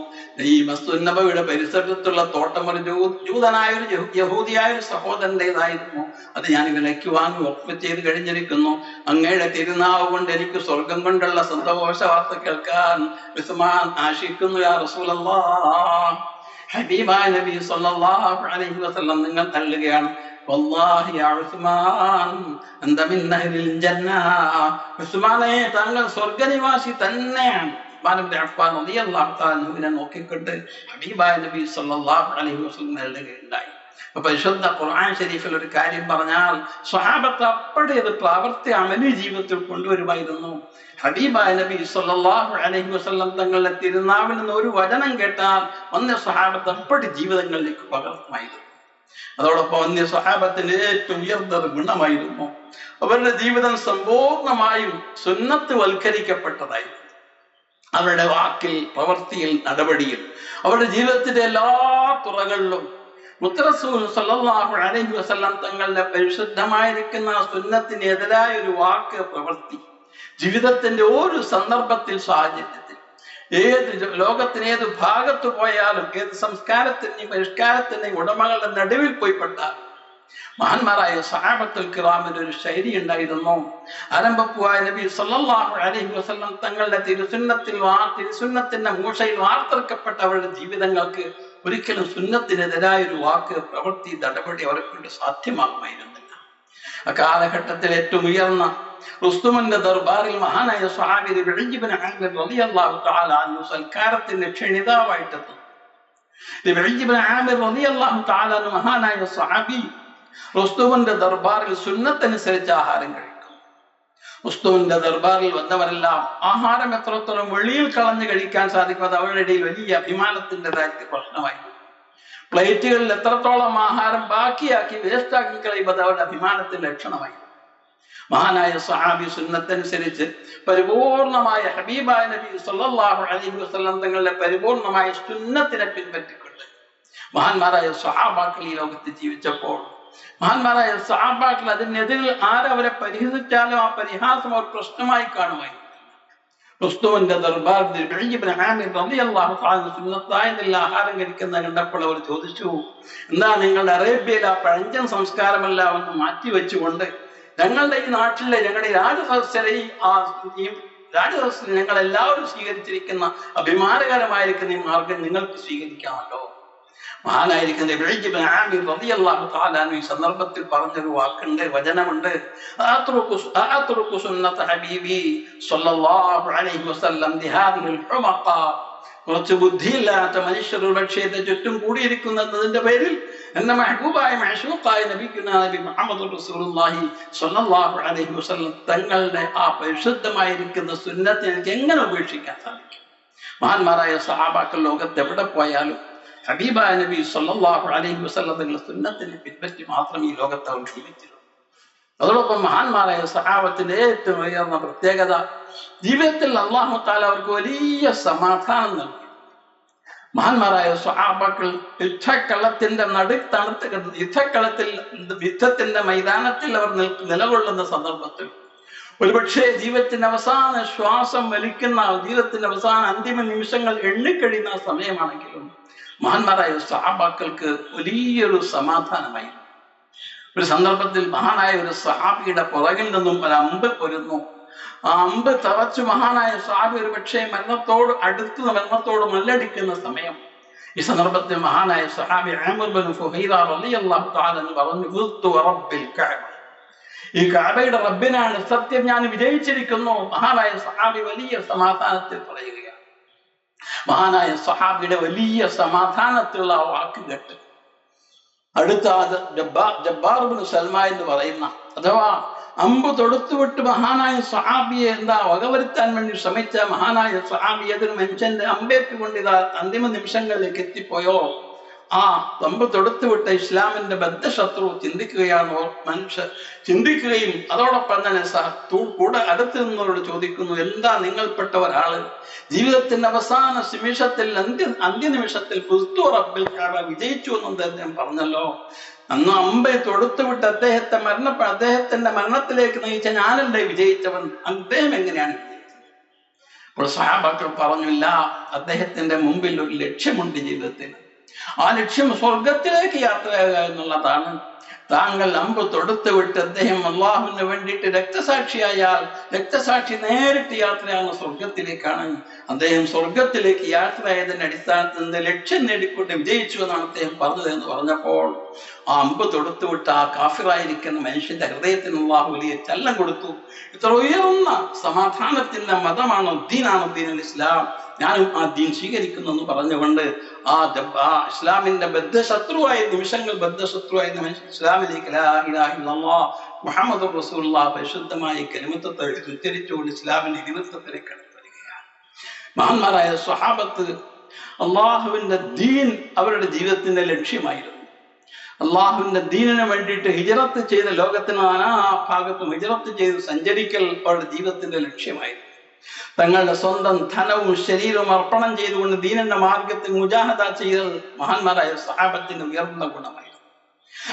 ഈ മസ്ജിദുൻ നബവിയുടെ പരിസരത്തുള്ള തോട്ടം ഒരു ജൂതനായ ഒരു യഹൂദിയായ ഒരു സഹോദരൻ്റെതായിരുന്നു. അത് ഞാൻ വിലയ്ക്ക് വാങ്ങി വഖഫ് ചെയ്ത് കഴിഞ്ഞിരിക്കുന്നു. അങ്ങയുടെ തിരുനാവ് കൊണ്ട് എനിക്ക് സ്വർഗം കൊണ്ടുള്ള സന്തോഷ വാർത്ത കേൾക്കാൻ ഉസ്മാൻ ആശിക്കുന്നു, യാ റസൂലല്ലാഹ്. ഹബീബായ നബി സല്ലല്ലാഹു അലൈഹി വസല്ലം നിങ്ങൾ തള്ളുകയാണ്, വല്ലാഹി യാ ഉസ്മാൻ അന്ത മിൻ അഹ്ലിൽ ജന്നah. ഉസ്മാനെ, താങ്കൾ സ്വർഗ്ഗനിവാസി തന്നെയാണ്. ഉസ്മാൻ ഇബ്നു അഫ്ഫാൻ റളിയല്ലാഹു തആല അൻഹുവിനെ നോക്കിക്കൊണ്ട് ഹബീബായ നബി സല്ലല്ലാഹു അലൈഹി വസല്ലം തള്ളുകയുണ്ടായി. അപ്പൊ പരിശുദ്ധ ഖുർആൻ ശരീഫിൽ ഒരു കാര്യം പറഞ്ഞാൽ സ്വഹാബത്ത് അപ്പടി അത് പ്രാവർത്തിക അമലി ജീവിതത്തിൽ കൊണ്ടുവരുമായിരുന്നു. ഹബീബായ നബി സല്ലല്ലാഹു അലൈഹി വസല്ലം തങ്ങളുടെ തിരുനാവിൽ നിന്ന് ഒരു വചനം കേട്ടാൽ വന്യ സ്വഹാബത്ത് അപ്പടി ജീവിതങ്ങളിലേക്ക് പകർത്തുമായിരുന്നു. അതോടൊപ്പം വന്യ സ്വഹാബത്തിന്റെ ഏറ്റവും ഉയർന്ന ഗുണമായിരുന്നു അവരുടെ ജീവിതം സമ്പൂർണമായും സുന്നത്ത് വൽക്കരിക്കപ്പെട്ടതായിരുന്നു. അവരുടെ വാക്കിൽ, പ്രവൃത്തിയിൽ, നടപടിയിൽ, അവരുടെ ജീവിതത്തിന്റെ എല്ലാ തുറകളിലും മുത്തറസൂൽ സല്ലല്ലാഹു അലൈഹി വസല്ലം തങ്ങളുടെ പരിശുദ്ധമായിരിക്കുന്ന സുന്നത്തിനെതിരായ ഒരു വാക്ക്, പ്രവൃത്തി ജീവിതത്തിന്റെ ഒരു സന്ദർഭത്തിൽ, സാഹചര്യത്തിൽ, ഏത് ലോകത്തിന് ഏത് ഭാഗത്ത് പോയാലും, ഏത് സംസ്കാരത്തിന്റെയും പരിഷ്കാരത്തിന്റെയും ഉടമകളുടെ നടുവിൽ പോയിപ്പെട്ടാലും മഹാന്മാരായ സഹാബത്തുൽ കിറാമിന്റെ ഒരു ശൈലി ഉണ്ടായിരുന്നു. ആരംഭപ്പുവായ നബി സല്ലല്ലാഹു അലൈഹി വസല്ലം തങ്ങളുടെ തിരുസുന്നത്തിന്റെ മൂഷയിൽ വാർത്തെടുക്കപ്പെട്ട അവരുടെ ജീവിതങ്ങൾക്ക് ഒരിക്കലും സുന്നത്തിനെതിരായ ഒരു വാക്ക്, പ്രവൃത്തി, നടപടി അവരെ കൊണ്ട് സാധ്യമാകുമായിരുന്നില്ല. അക്കാലഘട്ടത്തിൽ ഏറ്റവും ഉയർന്ന റുസ്തുമിന്റെ ദർബാറിൽ മഹാനായ സ്വഹാബി റബീഉ ഇബ്നു ആമിർ റളിയല്ലാഹു തആല അൻഹു സൽക്കാരത്തിന്റെ ക്ഷണിതാവായിട്ടെത്തുന്നു. റബീഉ ഇബ്നു ആമിർ റളിയല്ലാഹു തആല അൻഹു മഹാനായ സ്വഹാബി റുസ്തുമിന്റെ ദർബാറിൽ സുന്നത്തനുസരിച്ച് ആഹാരം കഴിക്കും. റുസ്തുമിന്റെ ദർബാറിൽ വന്നവരെല്ലാം ആഹാരം എത്രത്തോളം വെളിയിൽ കളഞ്ഞു കഴിക്കാൻ സാധിക്കും അത് അവരുടെ ഇടയിൽ വലിയ അഭിമാനത്തിൻ്റെതായിട്ട് പ്രശ്നമായിരുന്നു. പ്ലേറ്റുകളിൽ എത്രത്തോളം ആഹാരം ബാക്കിയാക്കി വേസ്റ്റാക്കി കളയുമ്പോൾ അത് അവരുടെ അഭിമാനത്തിന്റെ ലക്ഷണമായി. മഹാനായ സ്വഹാബി സുന്നത്തനുസരിച്ച് പരിപൂർണമായ ഹബീബായ നബി സല്ലല്ലാഹു അലൈഹി വസല്ലം തങ്ങളുടെ പരിപൂർണമായ സുന്നത്തിനെ പിൻപറ്റിക്കൊണ്ട് മഹാന്മാരായ സ്വഹാബാക്കൾ ഈ ലോകത്ത് ജീവിച്ചപ്പോൾ മഹാന്മാരായ സ്വഹാബാക്കൾ അതിനെതിരിൽ ആരവരെ പരിഹസിച്ചാലും ആ പരിഹാസം അവർ പ്രശ്നമായി കാണുമായിരുന്നു. റുസ്തുവിന്റെ ദർബാറിൽ സുന്നത്തായെന്നില്ല ആഹാരം കഴിക്കുന്ന കണ്ടപ്പോൾ അവർ ചോദിച്ചു, എന്താ നിങ്ങളുടെ അറേബ്യയിൽ ആ പഴഞ്ചൻ സംസ്കാരമെല്ലാം ഒന്ന് മാറ്റിവെച്ചുകൊണ്ട് ഞങ്ങളുടെ ഈ നാട്ടിലെ ഞങ്ങളുടെ രാജസദസ്യരെ ഈ രാജസദസ്സിൽ ഞങ്ങൾ എല്ലാവരും സ്വീകരിച്ചിരിക്കുന്ന അഭിമാനകരമായിരിക്കുന്ന ഈ മാർഗം നിങ്ങൾക്ക് സ്വീകരിക്കാമല്ലോ. മഹാനായിരിക്കുന്ന ഇബ്നു ആമിർ റളിയല്ലാഹു തആല അൻഹു ഈ സന്ദർഭത്തിൽ പറഞ്ഞൊരു വാക്കുണ്ട്, വചനമുണ്ട്. അത്റുകു സുന്നത ഹബീബി സ്വല്ലല്ലാഹു അലൈഹി വസല്ലം ലിഹാദിഹിൽ ഹുമഖ. കുറച്ച് ബുദ്ധിയില്ലാത്ത മനുഷ്യർ പക്ഷേ ചുറ്റും കൂടിയിരിക്കുന്നതിന്റെ പേരിൽ എന്റെ മെഹബൂബായ മഅ്ശൂഖായ നബി മുഹമ്മദ് റസൂലുള്ളാഹി സ്വല്ലല്ലാഹു അലൈഹി വസല്ലം തങ്ങളുടെ ആ പരിശുദ്ധമായിരിക്കുന്ന സുന്നത്തെ എനിക്ക് എങ്ങനെ ഉപേക്ഷിക്കാൻ സാധിക്കും? മഹാന്മാരായ സഹാബാക്കൾ ലോകത്ത് എവിടെ പോയാലും ഹബീബായ നബി സ്വല്ലല്ലാഹു അലൈഹി വസല്ലം തങ്ങളുടെ സുന്നത്തിനെ പിൻപറ്റി മാത്രം ഈ ലോകത്ത് അവർ ജീവിച്ചിരുന്നു. അതോടൊപ്പം മഹാന്മാരായ സഹാബത്തിന്റെ ഏറ്റവും ഉയർന്ന പ്രത്യേകത, ജീവിതത്തിൽ അല്ലാഹു തആല അവർക്ക് വലിയ സമാധാനം നൽകി. മഹാന്മാരായ സ്വഹാബാക്കൾ യുദ്ധക്കളത്തിന്റെ നടുത്തണുത്ത് യുദ്ധത്തിന്റെ മൈതാനത്തിൽ അവർ നിലകൊള്ളുന്ന സന്ദർഭത്തിൽ ഒരുപക്ഷെ ജീവിതത്തിന്റെ അവസാന ശ്വാസം വലിക്കുന്ന, ജീവിതത്തിന്റെ അവസാന അന്തിമ നിമിഷങ്ങൾ എണ്ണിക്കഴിയുന്ന സമയമാണെങ്കിലും മഹാന്മാരായ സ്വഹാബാക്കൾക്ക് വലിയൊരു സമാധാനമായിരുന്നു. ഒരു സന്ദർഭത്തിൽ മഹാനായ ഒരു സഹാബിയുടെ പുറകിൽ നിന്നും ഒരു അമ്പ് പൊരുന്നു. ആ അമ്പ് തറച്ചു മഹാനായ സ്വഹാബി ഒരു പക്ഷേ മരണത്തോട് മല്ലടിക്കുന്ന സമയം. ഈ സന്ദർഭത്തിൽ മഹാനായ സ്വഹാബി ആമിർ ഇബ്നു ഫുഹൈറ റളിയല്ലാഹു തആല പറഞ്ഞു, റബ്ബിൽ കഅബ, ഈ കഅബയുടെ റബ്ബിനാണ് സത്യം, ഞാൻ വിജയിച്ചിരിക്കുന്നു. മഹാനായ സ്വഹാബി വലിയ സമാധാനത്തിൽ പറയുകയാണ്. മഹാനായ സ്വഹാബിയുടെ വലിയ സമാധാനത്തിലുള്ള ആ വാക്ക് കേട്ട് അടുത്ത ജബ്ബാർ ഇബ്നു സൽമാൻ എന്ന് പറയുന്ന, അഥവാ അമ്പ് തൊടുത്തുവിട്ട് മഹാനായ സ്വഹാബിയെ എന്താ വകവരുത്താൻ വേണ്ടി ശ്രമിച്ച മഹാനായ സ്വഹാബി ഏതൊരു മനുഷ്യന്റെ അമ്പേറ്റുകൊണ്ട് ഇതാ അന്തിമ നിമിഷങ്ങളിലേക്ക് എത്തിപ്പോയോ, ആ അമ്പ് തൊടുത്തുവിട്ട ഇസ്ലാമിന്റെ ബദ്ധശത്രു ചിന്തിക്കുകയും അതോടൊപ്പം തന്നെ കൂടെ അടുത്ത് നിന്നവരോട് ചോദിക്കുന്നു, എന്താ നിങ്ങൾപ്പെട്ട ഒരാള് ജീവിതത്തിന്റെ അവസാന നിമിഷത്തിൽ അന്ത്യനിമിഷത്തിൽ റബ്ബിൽ കഅബ വിജയിച്ചു എന്നും അദ്ദേഹം പറഞ്ഞല്ലോ. അന്ന് അമ്പെ തൊടുത്തുവിട്ട് അദ്ദേഹത്തിന്റെ മരണത്തിലേക്ക് നയിച്ച ഞാനല്ലേ വിജയിച്ചവൻ, അദ്ദേഹം എങ്ങനെയാണ് വിജയിച്ചത്? അപ്പോൾ സഹാബാക്കൾ പറഞ്ഞില്ല, അദ്ദേഹത്തിന്റെ മുമ്പിൽ ഒരു ലക്ഷ്യമുണ്ട് ജീവിതത്തിൽ. ആ ലക്ഷ്യം സ്വർഗത്തിലേക്ക് യാത്രയാകുക എന്നുള്ളതാണ്. താങ്കൾ അമ്പ് തൊടുത്തുവിട്ട് അദ്ദേഹം അള്ളാഹുവിന് വേണ്ടിയിട്ട് രക്തസാക്ഷിയായാൽ രക്തസാക്ഷി നേരിട്ട് യാത്രയാകുന്ന സ്വർഗത്തിലേക്കാണ്. അദ്ദേഹം സ്വർഗത്തിലേക്ക് യാത്രയായതിന്റെ അടിസ്ഥാനത്തിൽ ലക്ഷ്യം നേടിക്കൊണ്ട് വിജയിച്ചു എന്നാണ് അദ്ദേഹം പറഞ്ഞത് എന്ന് പറഞ്ഞപ്പോൾ ആ അമ്പ് തൊടുത്തുവിട്ട് ആ കാഫിറായിരിക്കുന്ന മനുഷ്യന്റെ ഹൃദയത്തിന് അള്ളാഹു വലിയ ചലനം കൊടുത്തു. ഇത്ര ഉയർന്ന സമാധാനത്തിന്റെ മതമാണോ ദീനാണോ ദീനുൽ ഇസ്ലാം, ഞാനും ആ ദീൻ സ്വീകരിക്കുന്നു എന്ന് പറഞ്ഞുകൊണ്ട് ആ ഇസ്ലാമിന്റെ ബദ്ധശത്രുവായ നിമിഷങ്ങൾ ബദ്ധശത്രുവായ ഇസ്ലാമിലേക്ക് ലാ ഇലാഹ ഇല്ലല്ലാഹ് മുഹമ്മദുർ റസൂലുള്ളാഹ് പരിശുദ്ധമായ കലിമത്തെ ഉച്ചരിച്ചുകൊണ്ട് ഇസ്ലാമിന്റെ ഇരുത്തത്തിലേക്ക് കടന്നു വരികയാണ്. മഹാന്മാരായ സ്വഹാബത്ത് അള്ളാഹുവിന്റെ ദീൻ അവരുടെ ജീവിതത്തിന്റെ ലക്ഷ്യമായിരുന്നു. അള്ളാഹുവിന്റെ ദീനിന് വേണ്ടിയിട്ട് ഹിജറത്ത് ചെയ്ത ലോകത്തിന് നാനാ ഭാഗത്തും ഹിജറത്ത് ചെയ്ത് സഞ്ചരിക്കൽ അവരുടെ ജീവിതത്തിന്റെ ലക്ഷ്യമായിരുന്നു. തങ്ങളുടെ സ്വന്തം ധനവും ശരീരവും അർപ്പണം ചെയ്തുകൊണ്ട് ദീനിന്റെ മാർഗത്തിൽ മുജാഹദ ചെയ്തത് മഹാന്മാരായ സ്വഹാബത്തിന്റെ ഉയർന്ന ഗുണമായിരുന്നു.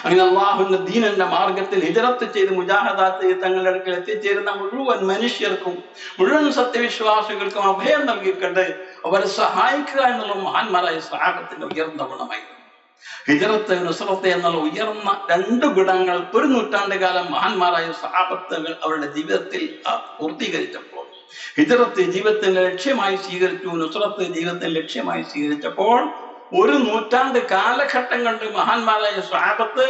അങ്ങനെ അള്ളാഹുവിന്റെ ദീനിന്റെ മാർഗത്തിൽ ഹിജറത്ത് ചെയ്ത് മുജാഹദ ചെയ്ത് തങ്ങളുടെ അടുക്കൽ എത്തിച്ചേരുന്ന മുഴുവൻ മനുഷ്യർക്കും മുഴുവൻ സത്യവിശ്വാസികൾക്കും അഭയം നൽകിക്കൊണ്ട് അവരെ സഹായിക്കുക എന്നുള്ള മഹാന്മാരായ സ്വഹാബത്തിന്റെ ഉയർന്ന ഗുണമായിരുന്നു. ഹിജറത്ത് നുസ്രത്ത് എന്നുള്ള ഉയർന്ന രണ്ട് ഗുണങ്ങൾ ഒരു നൂറ്റാണ്ട് കാലം മഹാന്മാരായ സ്വഹാബത്തുകൾ അവരുടെ ജീവിതത്തിൽ പൂർത്തീകരിച്ചപ്പോൾ, ഹിജറത്ത് ജീവിതത്തിന്റെ ലക്ഷ്യമായി സ്വീകരിച്ചു, നുസ്രത്ത് ജീവിതത്തിന്റെ ലക്ഷ്യമായി സ്വീകരിച്ചപ്പോൾ ഒരു നൂറ്റാണ്ട് കാലഘട്ടം കൊണ്ട് മഹാന്മാരായ സ്വഹാബത്ത്